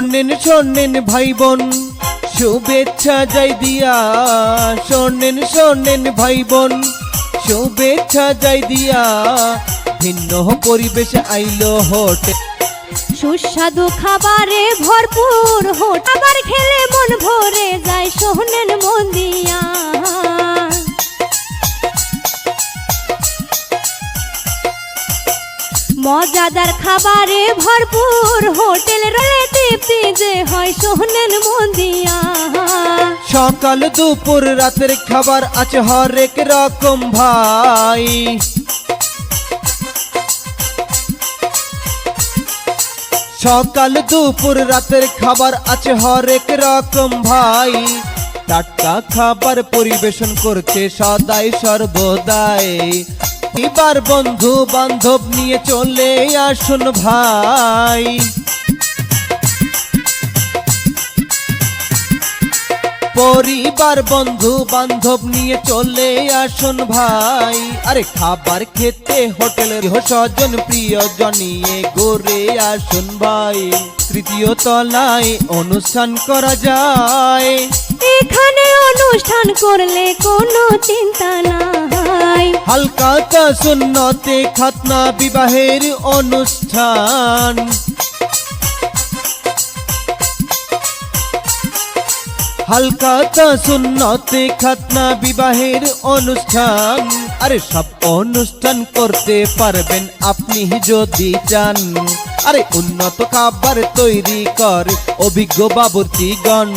শোনেন শোনেন ভাই বোন শুভেচ্ছা যাই দিয়া, শোনেন শোনেন ভাই বোন শুভেচ্ছা যাই দিয়া, ভিন্ন পরিবেশ আইলো হোটেল। সুস্বাদু খাবারে ভরপুর হোটেল, খাবার খেলে মন ভরে যায় শোনেন মন দিয়া। মজাদার খাবারে ভরপুর হোটেল রলে তৃপ্তি যে হয় শোনেন মন দিয়া। সকাল দুপুর রাতের খাবার আছে হরেক রকম ভাই, সকাল দুপুর রাতের খাবার আছে হরেক রকম ভাই। টাটকা খাবার পরিবেশন করছে সদাই সর্বদাই। এবার বন্ধু বান্ধব নিয়ে চলে আসুন ভাই, পরিবার বন্ধু বান্ধব নিয়ে চলে আসুন ভাই। আরে খাবার খেতে হোটেলের স্বজন প্রিয়জন নিয়ে ঘুরে আসুন ভাই। তৃতীয় তলায় অনুষ্ঠান করা যায়, এখানে অনুষ্ঠান করলে কোনো চিন্তা নাই। হালকা কা সুন্নতে খাতনা বিবাহের অনুষ্ঠান, হালকা কা সুন্নতে খাতনা বিবাহের অনুষ্ঠান। আরে সব অনুষ্ঠান করতে পারবেন আপনি যদি চান। আরে উন্নত খাবার তৈরি করে অভিজ্ঞ বাবুর্চিগণ।